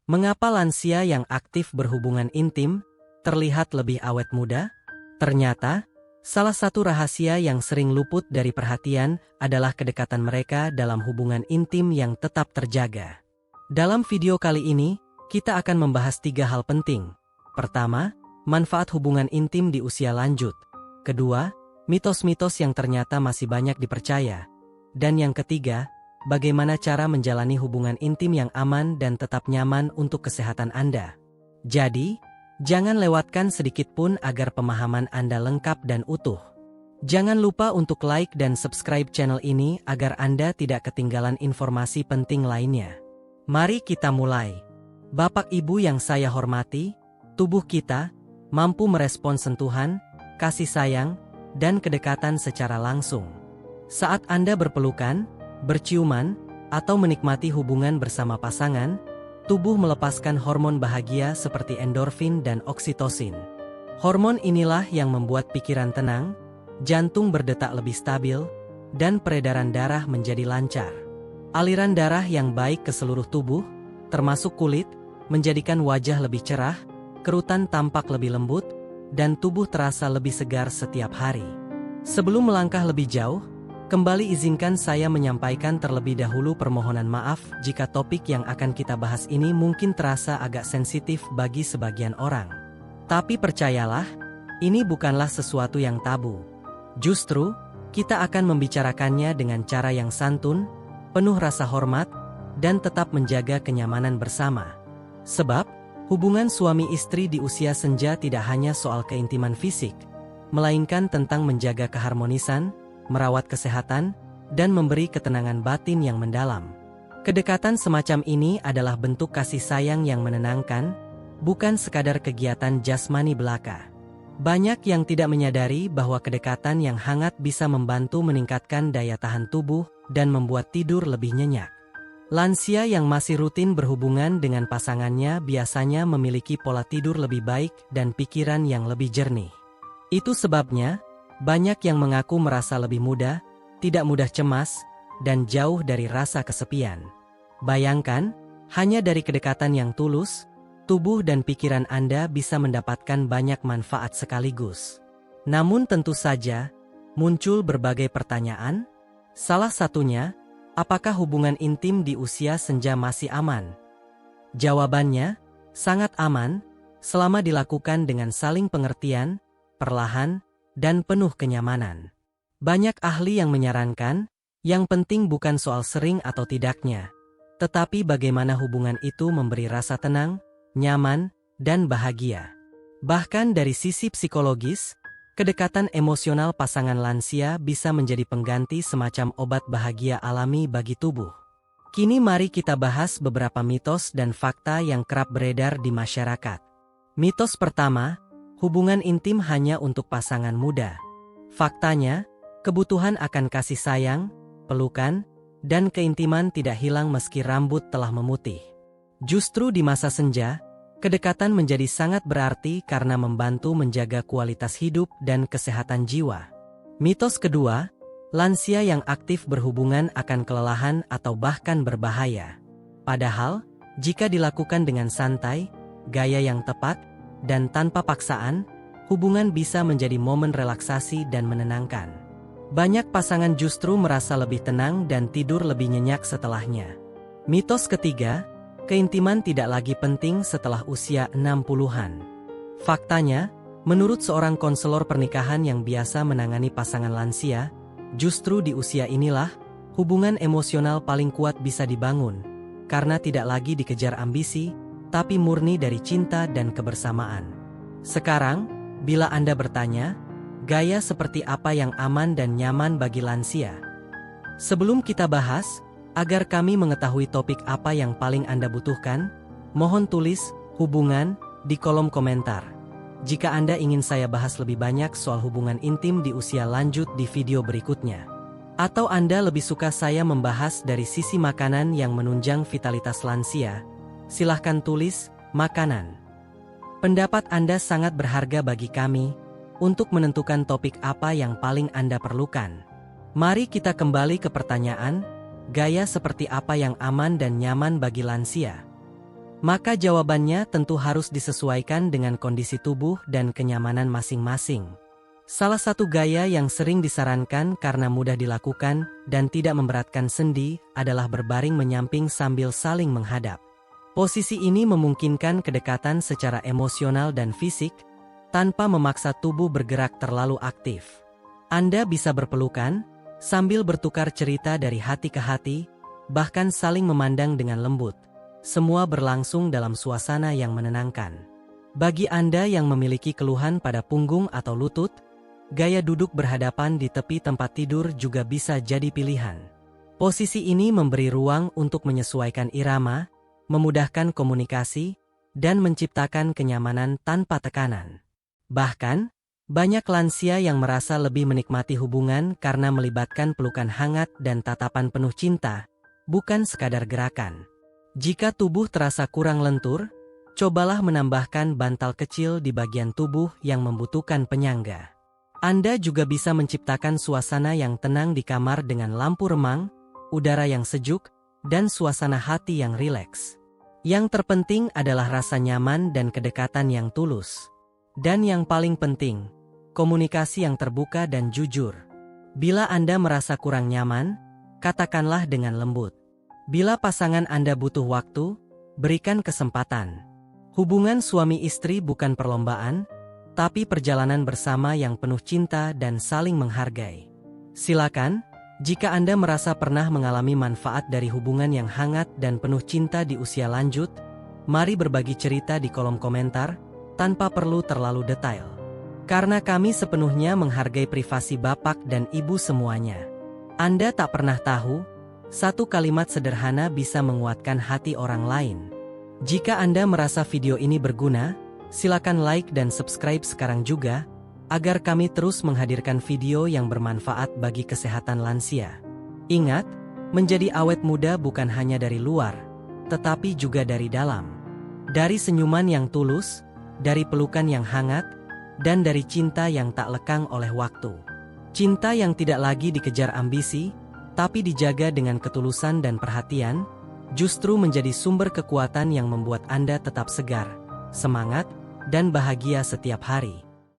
Mengapa lansia yang aktif berhubungan intim terlihat lebih awet muda? Ternyata, salah satu rahasia yang sering luput dari perhatian adalah kedekatan mereka dalam hubungan intim yang tetap terjaga. Dalam video kali ini, kita akan membahas 3 hal penting. Pertama, manfaat hubungan intim di usia lanjut. Kedua, mitos-mitos yang ternyata masih banyak dipercaya. Dan yang ketiga, bagaimana cara menjalani hubungan intim yang aman dan tetap nyaman untuk kesehatan Anda. Jadi, jangan lewatkan sedikit pun agar pemahaman Anda lengkap dan utuh. Jangan lupa untuk like dan subscribe channel ini agar Anda tidak ketinggalan informasi penting lainnya. Mari kita mulai. Bapak Ibu yang saya hormati, tubuh kita mampu merespons sentuhan, kasih sayang, dan kedekatan secara langsung. Saat Anda berpelukan, berciuman, atau menikmati hubungan bersama pasangan, tubuh melepaskan hormon bahagia seperti endorfin dan oksitosin. Hormon inilah yang membuat pikiran tenang, jantung berdetak lebih stabil, dan peredaran darah menjadi lancar. Aliran darah yang baik ke seluruh tubuh, termasuk kulit, menjadikan wajah lebih cerah, kerutan tampak lebih lembut, dan tubuh terasa lebih segar setiap hari. Sebelum melangkah lebih jauh, kembali izinkan saya menyampaikan terlebih dahulu permohonan maaf jika topik yang akan kita bahas ini mungkin terasa agak sensitif bagi sebagian orang. Tapi percayalah, ini bukanlah sesuatu yang tabu. Justru, kita akan membicarakannya dengan cara yang santun, penuh rasa hormat, dan tetap menjaga kenyamanan bersama. Sebab, hubungan suami istri di usia senja tidak hanya soal keintiman fisik, melainkan tentang menjaga keharmonisan, merawat kesehatan, dan memberi ketenangan batin yang mendalam. Kedekatan semacam ini adalah bentuk kasih sayang yang menenangkan, bukan sekadar kegiatan jasmani belaka. Banyak yang tidak menyadari bahwa kedekatan yang hangat bisa membantu meningkatkan daya tahan tubuh dan membuat tidur lebih nyenyak. Lansia yang masih rutin berhubungan dengan pasangannya biasanya memiliki pola tidur lebih baik dan pikiran yang lebih jernih. Itu sebabnya, banyak yang mengaku merasa lebih muda, tidak mudah cemas, dan jauh dari rasa kesepian. Bayangkan, hanya dari kedekatan yang tulus, tubuh dan pikiran Anda bisa mendapatkan banyak manfaat sekaligus. Namun tentu saja, muncul berbagai pertanyaan. Salah satunya, apakah hubungan intim di usia senja masih aman? Jawabannya, sangat aman, selama dilakukan dengan saling pengertian, perlahan, dan penuh kenyamanan. Banyak ahli yang menyarankan, yang penting bukan soal sering atau tidaknya, tetapi bagaimana hubungan itu memberi rasa tenang, nyaman, dan bahagia. Bahkan dari sisi psikologis, kedekatan emosional pasangan lansia bisa menjadi pengganti semacam obat bahagia alami bagi tubuh. Kini mari kita bahas beberapa mitos dan fakta yang kerap beredar di masyarakat. Mitos pertama, hubungan intim hanya untuk pasangan muda. Faktanya, kebutuhan akan kasih sayang, pelukan, dan keintiman tidak hilang meski rambut telah memutih. Justru di masa senja, kedekatan menjadi sangat berarti karena membantu menjaga kualitas hidup dan kesehatan jiwa. Mitos kedua, lansia yang aktif berhubungan akan kelelahan atau bahkan berbahaya. Padahal, jika dilakukan dengan santai, gaya yang tepat, dan tanpa paksaan, hubungan bisa menjadi momen relaksasi dan menenangkan. Banyak pasangan justru merasa lebih tenang dan tidur lebih nyenyak setelahnya. Mitos ketiga, keintiman tidak lagi penting setelah usia 60-an. Faktanya, menurut seorang konselor pernikahan yang biasa menangani pasangan lansia, justru di usia inilah, hubungan emosional paling kuat bisa dibangun, karena tidak lagi dikejar ambisi, tapi murni dari cinta dan kebersamaan. Sekarang, bila Anda bertanya, gaya seperti apa yang aman dan nyaman bagi lansia? Sebelum kita bahas, agar kami mengetahui topik apa yang paling Anda butuhkan, mohon tulis hubungan di kolom komentar. Jika Anda ingin saya bahas lebih banyak soal hubungan intim di usia lanjut di video berikutnya. Atau Anda lebih suka saya membahas dari sisi makanan yang menunjang vitalitas lansia, silahkan tulis makanan. Pendapat Anda sangat berharga bagi kami untuk menentukan topik apa yang paling Anda perlukan. Mari kita kembali ke pertanyaan, gaya seperti apa yang aman dan nyaman bagi lansia? Maka jawabannya tentu harus disesuaikan dengan kondisi tubuh dan kenyamanan masing-masing. Salah satu gaya yang sering disarankan karena mudah dilakukan dan tidak memberatkan sendi adalah berbaring menyamping sambil saling menghadap. Posisi ini memungkinkan kedekatan secara emosional dan fisik, tanpa memaksa tubuh bergerak terlalu aktif. Anda bisa berpelukan, sambil bertukar cerita dari hati ke hati, bahkan saling memandang dengan lembut. Semua berlangsung dalam suasana yang menenangkan. Bagi Anda yang memiliki keluhan pada punggung atau lutut, gaya duduk berhadapan di tepi tempat tidur juga bisa jadi pilihan. Posisi ini memberi ruang untuk menyesuaikan irama, memudahkan komunikasi, dan menciptakan kenyamanan tanpa tekanan. Bahkan, banyak lansia yang merasa lebih menikmati hubungan karena melibatkan pelukan hangat dan tatapan penuh cinta, bukan sekadar gerakan. Jika tubuh terasa kurang lentur, cobalah menambahkan bantal kecil di bagian tubuh yang membutuhkan penyangga. Anda juga bisa menciptakan suasana yang tenang di kamar dengan lampu remang, udara yang sejuk, dan suasana hati yang rileks. Yang terpenting adalah rasa nyaman dan kedekatan yang tulus. Dan yang paling penting, komunikasi yang terbuka dan jujur. Bila Anda merasa kurang nyaman, katakanlah dengan lembut. Bila pasangan Anda butuh waktu, berikan kesempatan. Hubungan suami istri bukan perlombaan, tapi perjalanan bersama yang penuh cinta dan saling menghargai. Silakan, jika Anda merasa pernah mengalami manfaat dari hubungan yang hangat dan penuh cinta di usia lanjut, mari berbagi cerita di kolom komentar, tanpa perlu terlalu detail. Karena kami sepenuhnya menghargai privasi bapak dan ibu semuanya. Anda tak pernah tahu, satu kalimat sederhana bisa menguatkan hati orang lain. Jika Anda merasa video ini berguna, silakan like dan subscribe sekarang juga, agar kami terus menghadirkan video yang bermanfaat bagi kesehatan lansia. Ingat, menjadi awet muda bukan hanya dari luar, tetapi juga dari dalam. Dari senyuman yang tulus, dari pelukan yang hangat, dan dari cinta yang tak lekang oleh waktu. Cinta yang tidak lagi dikejar ambisi, tapi dijaga dengan ketulusan dan perhatian, justru menjadi sumber kekuatan yang membuat Anda tetap segar, semangat, dan bahagia setiap hari.